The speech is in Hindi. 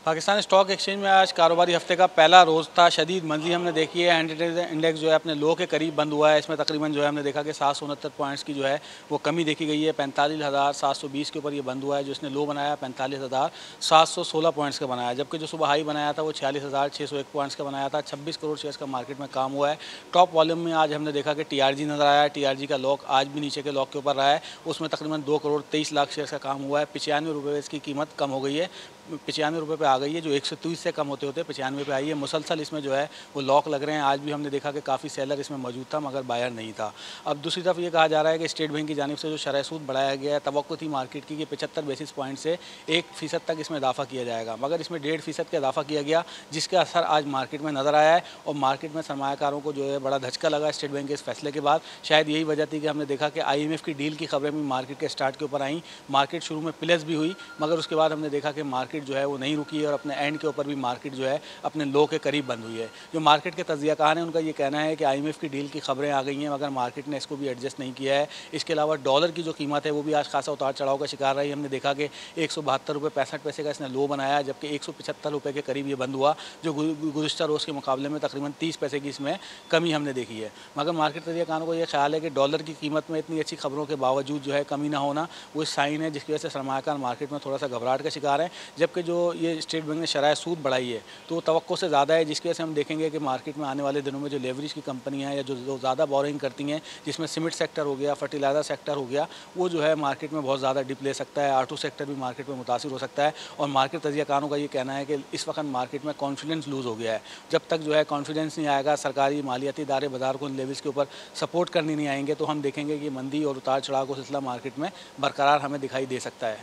पाकिस्तान स्टॉक एक्सचेंज में आज कारोबारी हफ्ते का पहला रोज़ था। शदीद मंदी हमने देखी है। एंटी इंडेक्स जो है अपने लो के करीब बंद हुआ है। इसमें तकरीबन जो है हमने देखा कि 769 पॉइंट्स की जो है वो कमी देखी गई है। 45,720 के ऊपर ये बंद हुआ है। जो इसने लो बनाया 45,716 पॉइंट्स का बनाया, जबकि जो सुबह हाई बनाया था वो 46,601 पॉइंट्स का बनाया था। 26 करोड़ शेयर्स का मार्केट में काम हुआ है। टॉप वॉल्यूम में आज हमने देखा कि टीआरजी नजर आया है। टीआरजी का लॉक आज भी नीचे के लॉक के ऊपर रहा है। उसमें तकरीबन 2 करोड़ 23 लाख शेयर्स का काम हुआ है। 95 रुपये इसकी कीमत कम हो गई है, 95 रुपये पे आ गई है, जो 130 से कम होते होते 95 पे आई है। मुसलसल इसमें जो है वो लॉक लग रहे हैं। आज भी हमने देखा कि काफ़ी सेलर इसमें मौजूद था मगर बायर नहीं था। अब दूसरी तरफ ये कहा जा रहा है कि स्टेट बैंक की जानिब से जो शरह सूद बढ़ाया गया है, तवक्को थी मार्केट की कि 75 बेसिस पॉइंट से 1% तक इसमें इजाफा किया जाएगा, मगर इसमें 1.5% का इजाफा किया गया, जिसका असर आज मार्केट में नज़र आया है। और मार्केट में सरमायाकारों को जो है बड़ा धचका लगा स्टेट बैंक के इस फैसले के बाद। शायद यही वजह थी कि हमने देखा कि IMF की डील की खबरें भी मार्केट के स्टार्ट के ऊपर आई। मार्केट शुरू में प्लस भी हुई, मगर उसके बाद हमने देखा कि मार्केट जो है वो नहीं रुकी और अपने एंड के ऊपर भी मार्केट जो है अपने लो के करीब बंद हुई है। जो मार्केट के तज्ज़ियाकार हैं उनका ये कहना है कि IMF की डील की खबरें आ गई हैं, मगर मार्केट ने इसको भी एडजस्ट नहीं किया है। इसके अलावा डॉलर की जो कीमत है वो भी आज खासा उतार चढ़ाव का शिकार रही। हमने देखा कि 172 रुपये 65 पैसे का इसने लो बनाया, जबकि 175 रुपये के करीब ये बंद हुआ, जो गुज़िश्ता रोज़ के मुकाबले में तकरीबन 30 पैसे की इसमें कमी हमने देखी है। मगर मार्केट तज्ज़ियाकारों को ये ख्याल है कि डॉलर की कीमत में इतनी अच्छी खबरों के बावजूद जो है कमी ना होना वो साइन है, जिसकी वजह से सरमायाकार मार्केट में थोड़ा सा घबराहट का शिकार है। जबकि जो ये स्टेट बैंक ने शरह सूद बढ़ाई है तो तवक्को से ज़्यादा है, जिसकी वजह से हम देखेंगे कि मार्केट में आने वाले दिनों में जो लेवरेज की कंपनियां हैं या जो ज़्यादा बोरिंग करती हैं, जिसमें सीमेंट सेक्टर हो गया, फर्टिलाइज़र सेक्टर हो गया, वो जो है मार्केट में बहुत ज़्यादा डिप ले सकता है। ऑटो सेक्टर भी मार्केट में मुतासिर हो सकता है। और मार्केट तज्ज़ियाकारों का ये कहना है कि इस वक्त मार्केट में कॉन्फिडेंस लूज़ हो गया है। जब तक जो है कॉन्फिडेंस नहीं आएगा, सरकारी मालियाती इदारे बाजार को इन लेवल्स के ऊपर सपोर्ट करने नहीं आएंगे, तो हम देखेंगे कि मंदी और उतार चढ़ाव का सिलसिला मार्केट में बरकरार हमें दिखाई दे सकता है।